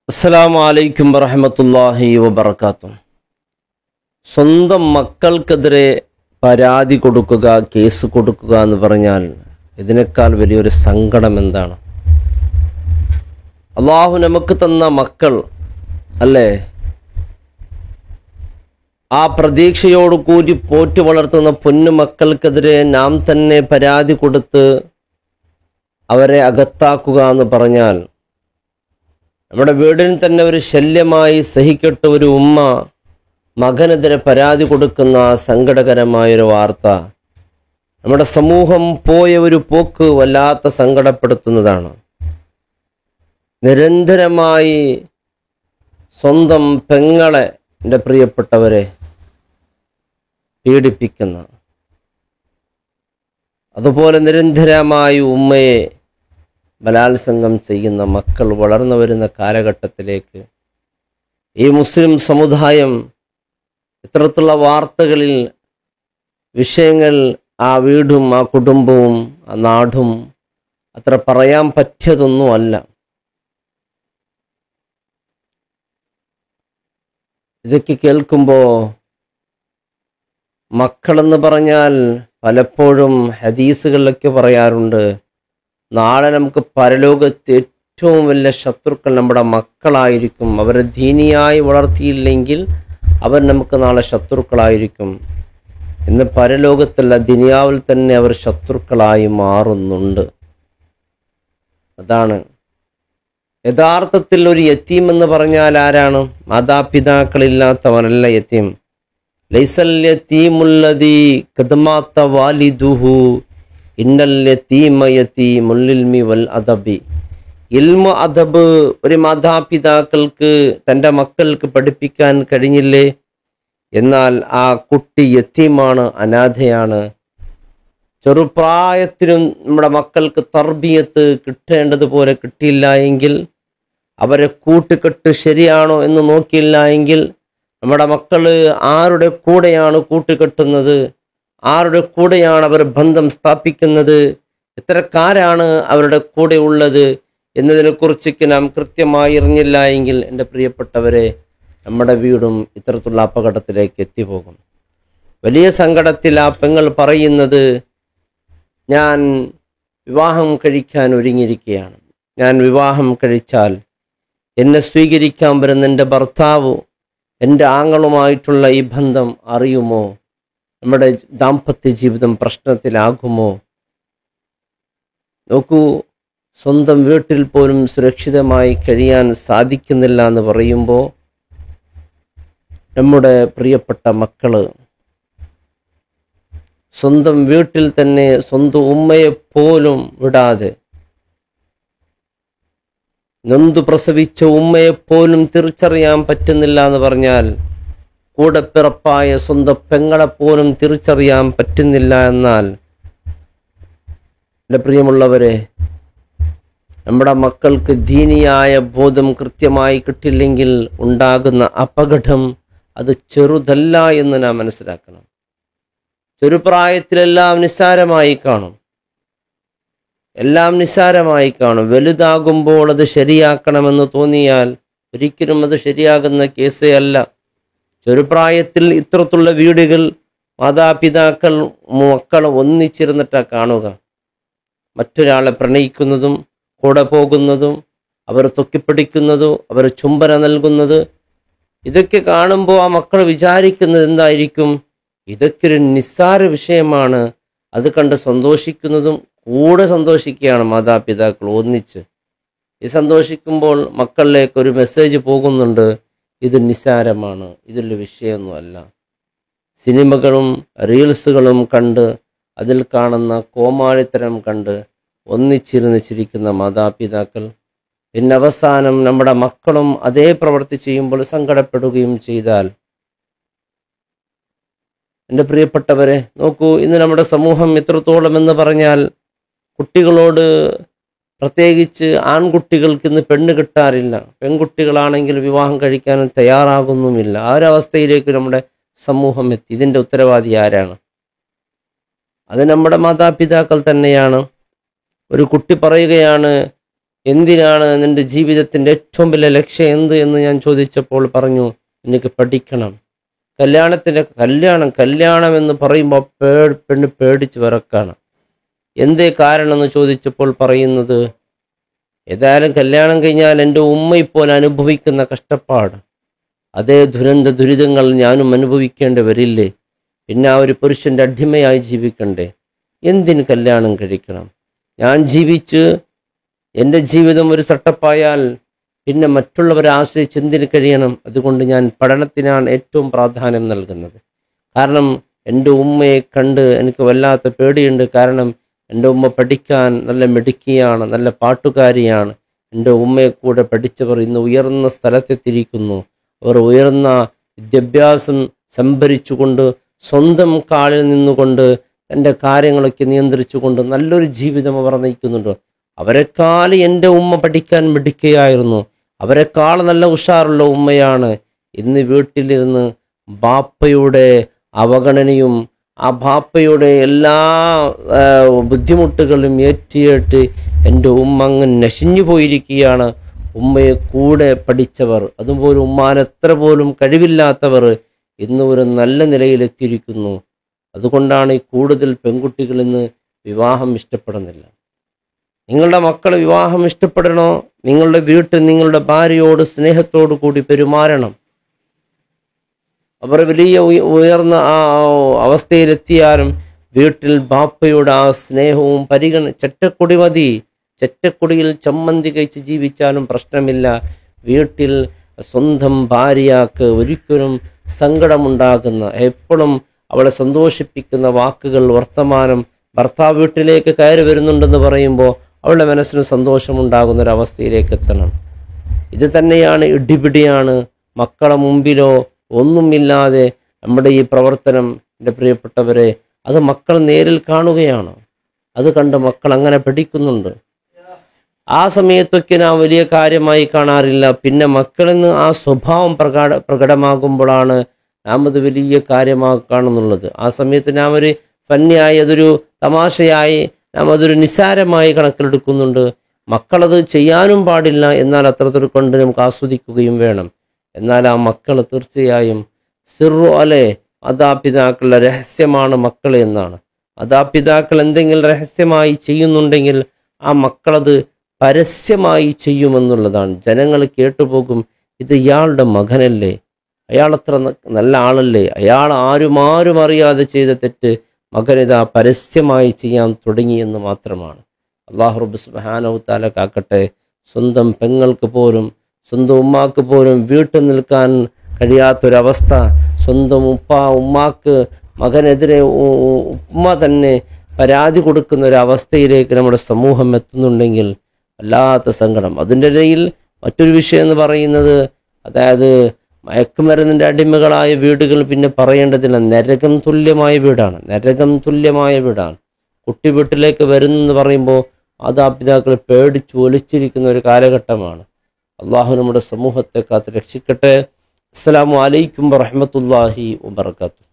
അസ്സലാമു അലൈക്കും വറഹ്മത്തുള്ളാഹി വബറകാതുഹു. സ്വന്തം മക്കൾക്കെതിരെ പരാതി കൊടുക്കുക, കേസ് കൊടുക്കുക എന്ന് പറഞ്ഞാൽ ഇതിനേക്കാൾ വലിയൊരു സങ്കടം എന്താണ്? അള്ളാഹു നമുക്ക് തന്ന മക്കൾ അല്ലേ, ആ പ്രതീക്ഷയോട് കൂടി പോറ്റി വളർത്തുന്ന പൊന്നു മക്കൾക്കെതിരെ നാം തന്നെ പരാതി കൊടുത്ത് അവരെ അകത്താക്കുക എന്ന് പറഞ്ഞാൽ നമ്മുടെ വീടിന് തന്നെ ഒരു ശല്യമായി സഹിക്കട്ട ഒരു ഉമ്മ മകനെതിരെ പരാതി കൊടുക്കുന്ന സങ്കടകരമായൊരു വാർത്ത. നമ്മുടെ സമൂഹം പോയ ഒരു പോക്ക് വല്ലാത്ത സങ്കടപ്പെടുത്തുന്നതാണ്. നിരന്തരമായി സ്വന്തം പെങ്ങളെ, എൻ്റെ പ്രിയപ്പെട്ടവരെ, പീഡിപ്പിക്കുന്ന, അതുപോലെ നിരന്തരമായി ഉമ്മയെ ബലാത്സംഗം ചെയ്യുന്ന മക്കൾ വളർന്നു വരുന്ന കാലഘട്ടത്തിലേക്ക് ഈ മുസ്ലിം സമുദായം ഇത്തരത്തിലുള്ള വാർത്തകളിൽ, വിഷയങ്ങൾ, ആ വീടും ആ കുടുംബവും ആ നാടും അത്ര പറയാൻ പറ്റിയതൊന്നുമല്ല. ഇതൊക്കെ കേൾക്കുമ്പോൾ മക്കളെന്ന് പറഞ്ഞാൽ പലപ്പോഴും ഹദീസുകളിലൊക്കെ പറയാറുണ്ട്, നാളെ നമുക്ക് പരലോകത്ത് ഏറ്റവും വലിയ ശത്രുക്കൾ നമ്മുടെ മക്കളായിരിക്കും. അവരെ ദീനിയായി വളർത്തിയില്ലെങ്കിൽ അവർ നമുക്ക് നാളെ ശത്രുക്കളായിരിക്കും. ഇന്ന് പരലോകത്തല്ല, ദുനിയാവിൽ തന്നെ അവർ ശത്രുക്കളായി മാറുന്നുണ്ട്. അതാണ് യഥാർത്ഥത്തിൽ ഒരു യതീം എന്ന് പറഞ്ഞാൽ ആരാണ്? മാതാപിതാക്കളില്ലാത്തവനല്ല യതീം. ലൈസൽ യതീമുല്ലദീ ഖദമാത വാലിദുഹു ഇന്നൽ യതീമ യതീമുൽ ഇൽമി വൽ അദബി. ഇൽമു അദബ് ഒരു മാതാപിതാക്കൾക്ക് തൻ്റെ മക്കൾക്ക് പഠിപ്പിക്കാൻ കഴിഞ്ഞില്ലേ, എന്നാൽ ആ കുട്ടി യതീമാണ്, അനാഥയാണ്. ചെറുപ്രായത്തിലും നമ്മുടെ മക്കൾക്ക് തർബിയത്ത് കിട്ടേണ്ടതുപോലെ കിട്ടിയില്ല എങ്കിൽ, അവരെ കൂട്ടുകെട്ട് ശരിയാണോ എന്ന് നോക്കിയില്ല എങ്കിൽ, നമ്മുടെ മക്കൾ ആരുടെ കൂടെയാണ് കൂട്ടുകെട്ടുന്നത്, ആരുടെ കൂടെയാണ് അവർ ബന്ധം സ്ഥാപിക്കുന്നത്, എത്രക്കാരാണ് അവരുടെ കൂടെ ഉള്ളത് എന്നതിനെക്കുറിച്ചൊക്കെ നാം കൃത്യമായി അറിഞ്ഞില്ല എങ്കിൽ, എൻ്റെ പ്രിയപ്പെട്ടവരെ, നമ്മുടെ വീടും ഇത്തരത്തിലുള്ള അപകടത്തിലേക്ക് എത്തിപ്പോകും. വലിയ സങ്കടത്തിൽ ആ പെങ്ങൾ പറയുന്നത്, ഞാൻ വിവാഹം കഴിക്കാൻ ഒരുങ്ങിയിരിക്കുകയാണ്. ഞാൻ വിവാഹം കഴിച്ചാൽ എന്നെ സ്വീകരിക്കാൻ വരുന്ന എൻ്റെ ഭർത്താവ് എൻ്റെ ആങ്ങളുമായിട്ടുള്ള ഈ ബന്ധം അറിയുമോ? നമ്മുടെ ദാമ്പത്യ ജീവിതം പ്രശ്നത്തിലാകുമോ? നോക്കൂ, സ്വന്തം വീട്ടിൽ പോലും സുരക്ഷിതമായി കഴിയാൻ സാധിക്കുന്നില്ല എന്ന് പറയുമ്പോൾ, നമ്മുടെ പ്രിയപ്പെട്ട മക്കള് സ്വന്തം വീട്ടിൽ തന്നെ സ്വന്തം ഉമ്മയെ പോലും വിടാതെ, നൊന്തു പ്രസവിച്ച ഉമ്മയെപ്പോലും തിരിച്ചറിയാൻ പറ്റുന്നില്ല എന്ന് പറഞ്ഞാൽ, കൂടെ പിറപ്പായ സ്വന്തം പെങ്ങളെപ്പോലും തിരിച്ചറിയാൻ പറ്റുന്നില്ല എന്നാൽ, എൻ്റെ പ്രിയമുള്ളവരെ, നമ്മുടെ മക്കൾക്ക് ദീനിയായ ബോധം കൃത്യമായി കിട്ടില്ലെങ്കിൽ ഉണ്ടാകുന്ന അപകടം അത് ചെറുതല്ല എന്ന് നാം മനസ്സിലാക്കണം. ചെറുപ്രായത്തിലെല്ലാം നിസ്സാരമായി കാണും, എല്ലാം നിസ്സാരമായി കാണും. വലുതാകുമ്പോൾ അത് ശരിയാക്കണമെന്ന് തോന്നിയാൽ ഒരിക്കലും അത് ശരിയാകുന്ന കേസേ അല്ല. ചെറുപ്രായത്തിൽ ഇത്തരത്തിലുള്ള വീടുകൾ മാതാപിതാക്കൾ മക്കളെ ഒന്നിച്ചിരുന്നിട്ടാണ് കാണുക. മറ്റൊരാളെ പ്രണയിക്കുന്നതും കൂടെ പോകുന്നതും അവർ തൊക്കിപ്പിടിക്കുന്നതും അവർ ചുംബന നൽകുന്നത്, ഇതൊക്കെ കാണുമ്പോൾ ആ മക്കൾ വിചാരിക്കുന്നത് എന്തായിരിക്കും? ഇതൊക്കെ ഒരു നിസ്സാര വിഷയമാണ്. അത് കണ്ട് സന്തോഷിക്കുന്നതും കൂടെ സന്തോഷിക്കുകയാണ് മാതാപിതാക്കൾ ഒന്നിച്ച്. ഈ സന്തോഷിക്കുമ്പോൾ മക്കളിലേക്ക് ഒരു മെസ്സേജ് പോകുന്നുണ്ട്, ഇത് നിസ്സാരമാണ്, ഇതിലൊരു വിഷയമൊന്നുമല്ല. സിനിമകളും റീൽസുകളും കണ്ട്, അതിൽ കാണുന്ന കോമാളിത്തരം കണ്ട് ഒന്നിച്ചിരുന്ന് ചിരിക്കുന്ന മാതാപിതാക്കൾ, പിന്നെ അവസാനം നമ്മുടെ മക്കളും അതേ പ്രവൃത്തി ചെയ്യുമ്പോൾ സങ്കടപ്പെടുകയും ചെയ്താൽ, എൻ്റെ പ്രിയപ്പെട്ടവരെ, നോക്കൂ, ഇന്ന് നമ്മുടെ സമൂഹം എത്രത്തോളം എന്ന് പറഞ്ഞാൽ, കുട്ടികളോട്, പ്രത്യേകിച്ച് ആൺകുട്ടികൾക്ക് ഇന്ന് പെണ്ണ് കിട്ടാറില്ല. പെൺകുട്ടികളാണെങ്കിൽ വിവാഹം കഴിക്കാനും തയ്യാറാകുന്നുമില്ല. ആ ഒരവസ്ഥയിലേക്ക് നമ്മുടെ സമൂഹം എത്തി. ഇതിൻ്റെ ഉത്തരവാദി ആരാണ്? അത് നമ്മുടെ മാതാപിതാക്കൾ തന്നെയാണ്. ഒരു കുട്ടി പറയുകയാണ്, എന്തിനാണ് നിന്റെ ജീവിതത്തിൻ്റെ ഏറ്റവും വലിയ ലക്ഷ്യം എന്ത് എന്ന് ഞാൻ ചോദിച്ചപ്പോൾ പറഞ്ഞു, എനിക്ക് പഠിക്കണം. കല്യാണം എന്ന് പറയുമ്പോൾ പെണ്ണ് പേടിച്ച് വിറക്കാണ്. എന്തേ കാരണം എന്ന് ചോദിച്ചപ്പോൾ പറയുന്നത്, ഏതായാലും കല്യാണം കഴിഞ്ഞാൽ എൻ്റെ ഉമ്മ ഇപ്പോൾ അനുഭവിക്കുന്ന കഷ്ടപ്പാട്, അതേ ദുരിതങ്ങൾ ഞാനും അനുഭവിക്കേണ്ടി വരില്ലേ? പിന്നെ ആ ഒരു പുരുഷൻ്റെ അടിമയായി ജീവിക്കണ്ടേ? എന്തിന് കല്യാണം കഴിക്കണം? ഞാൻ ജീവിച്ച് എൻ്റെ ജീവിതം ഒരു സെട്ടപ്പായാൽ പിന്നെ മറ്റുള്ളവരെ ആശ്രയിച്ച് എന്തിന് കഴിയണം? അതുകൊണ്ട് ഞാൻ പഠനത്തിനാണ് ഏറ്റവും പ്രാധാന്യം നൽകുന്നത്. കാരണം എൻ്റെ ഉമ്മയെ കണ്ട് എനിക്ക് വല്ലാത്ത പേടിയുണ്ട്. കാരണം എൻ്റെ ഉമ്മ പഠിക്കാൻ നല്ല മിടുക്കിയാണ്, നല്ല പാട്ടുകാരിയാണ്. എൻ്റെ ഉമ്മയെ കൂടെ പഠിച്ചവർ ഇന്ന് ഉയർന്ന സ്ഥലത്തെത്തിയിരിക്കുന്നു. അവർ ഉയർന്ന വിദ്യാഭ്യാസം സംഭരിച്ചുകൊണ്ട് സ്വന്തം കാലിൽ നിന്നുകൊണ്ട് തൻ്റെ കാര്യങ്ങളൊക്കെ നിയന്ത്രിച്ചുകൊണ്ട് നല്ലൊരു ജീവിതം അവർ നയിക്കുന്നുണ്ട്. അവരെക്കാൾ എൻ്റെ ഉമ്മ പഠിക്കാൻ മിടുക്കയായിരുന്നു. അവരെക്കാൾ നല്ല ഉഷാറുള്ള ഉമ്മയാണ്. ഇന്ന് വീട്ടിലിരുന്ന് ബാപ്പയുടെ അവഗണനയും ആ ബാപ്പയുടെ എല്ലാ ബുദ്ധിമുട്ടുകളും ഏറ്റിയേറ്റ് എൻ്റെ ഉമ്മ അങ്ങ് നശിഞ്ഞു പോയിരിക്കുകയാണ്. ഉമ്മയെ കൂടെ പഠിച്ചവർ, അതുപോലെ ഉമ്മാൻ എത്ര പോലും കഴിവില്ലാത്തവർ ഇന്ന് ഒരു നല്ല നിലയിലെത്തിയിരിക്കുന്നു. അതുകൊണ്ടാണ് ഈ കൂടുതൽ പെൺകുട്ടികൾ ഇന്ന് വിവാഹം ഇഷ്ടപ്പെടുന്നില്ല. നിങ്ങളുടെ മക്കൾ വിവാഹം ഇഷ്ടപ്പെടണോ? നിങ്ങളുടെ വീട്ടിൽ നിങ്ങളുടെ ഭാര്യയോട് സ്നേഹത്തോടു കൂടി പെരുമാറണം. അവർ വലിയ ഉയർന്ന ആ അവസ്ഥയിലെത്തിയാലും വീട്ടിൽ ബാപ്പയുടെ ആ സ്നേഹവും ചെറ്റക്കൊടി മതി. ചെറ്റക്കൊടിയിൽ ചമ്മന്തി കഴിച്ച് ജീവിച്ചാലും പ്രശ്നമില്ല. വീട്ടിൽ സ്വന്തം ഭാര്യക്ക് ഒരിക്കലും സങ്കടമുണ്ടാകുന്ന, എപ്പോഴും അവളെ സന്തോഷിപ്പിക്കുന്ന വാക്കുകൾ, വർത്തമാനം ഭർത്താവ് വീട്ടിലേക്ക് കയറി വരുന്നുണ്ടെന്ന് പറയുമ്പോൾ അവളുടെ മനസ്സിന് സന്തോഷമുണ്ടാകുന്നൊരവസ്ഥയിലേക്ക് എത്തണം. ഇത് തന്നെയാണ് ഇടിപിടിയാണ്. മക്കളെ മുമ്പിലോ ഒന്നുമില്ലാതെ നമ്മുടെ ഈ പ്രവർത്തനം, എൻ്റെ പ്രിയപ്പെട്ടവരെ, അത് മക്കൾ നേരിൽ കാണുകയാണ്. അത് കണ്ട് മക്കൾ അങ്ങനെ പഠിക്കുന്നുണ്ട്. ആ സമയത്തൊക്കെ നാം വലിയ കാര്യമായി കാണാറില്ല. പിന്നെ മക്കളിൽ നിന്ന് ആ സ്വഭാവം പ്രകടമാകുമ്പോഴാണ് നാം അത് വലിയ കാര്യമായി കാണുന്നുള്ളത്. ആ സമയത്ത് നാം ഒരു ഫന്നിയായി, അതൊരു തമാശയായി, നാം അതൊരു നിസ്സാരമായി കണക്കിലെടുക്കുന്നുണ്ട്. മക്കളത് ചെയ്യാനും പാടില്ല, എന്നാൽ അത്രത്തോട് കൊണ്ട് നമുക്ക് ആസ്വദിക്കുകയും വേണം. എന്നാൽ ആ മക്കൾ തീർച്ചയായും സിറു അലെ മാതാപിതാക്കളുടെ രഹസ്യമാണ് മക്കൾ എന്നാണ്. മാതാപിതാക്കൾ എന്തെങ്കിലും രഹസ്യമായി ചെയ്യുന്നുണ്ടെങ്കിൽ ആ മക്കളത് പരസ്യമായി ചെയ്യുമെന്നുള്ളതാണ്. ജനങ്ങൾ കേട്ടുപോകും, ഇത് ഇയാളുടെ മകനല്ലേ, അയാളത്ര നല്ല ആളല്ലേ, അയാൾ ആരും അറിയാതെ ചെയ്ത തെറ്റ് മകനിതാ പരസ്യമായി ചെയ്യാൻ തുടങ്ങിയെന്ന് മാത്രമാണ്. അല്ലാഹു റബ്ബ് സുബ്ഹാനഹു തആല കാക്കട്ടെ. സ്വന്തം പെങ്ങൾക്ക് പോലും സ്വന്തം ഉമ്മാക്ക് പോലും വീട്ടിൽ നിൽക്കാൻ കഴിയാത്തൊരവസ്ഥ, സ്വന്തം ഉമ്മാക്ക് മകനെതിരെ ഉമ്മ തന്നെ പരാതി കൊടുക്കുന്ന ഒരവസ്ഥയിലേക്ക് നമ്മുടെ സമൂഹം എത്തുന്നുണ്ടെങ്കിൽ വല്ലാത്ത സങ്കടം. അതിൻ്റെ ഇടയിൽ മറ്റൊരു വിഷയം എന്ന് പറയുന്നത്, അതായത് മയക്കുമരുന്നിൻ്റെ അടിമകളായ വീടുകൾ പിന്നെ പറയേണ്ടതില്ല. നരകം തുല്യമായ വീടാണ്. കുട്ടി വീട്ടിലേക്ക് വരുന്നെന്ന് പറയുമ്പോൾ മാതാപിതാക്കൾ പേടിച്ച് ഒലിച്ചിരിക്കുന്ന ഒരു കാലഘട്ടമാണ്. അള്ളാഹു നമ്മുടെ സമൂഹത്തെ കാത്ത് രക്ഷിക്കട്ടെ. അസ്സലാമു അലൈക്കും വറഹ്മത്തുള്ളാഹി വബറകാതുഹു.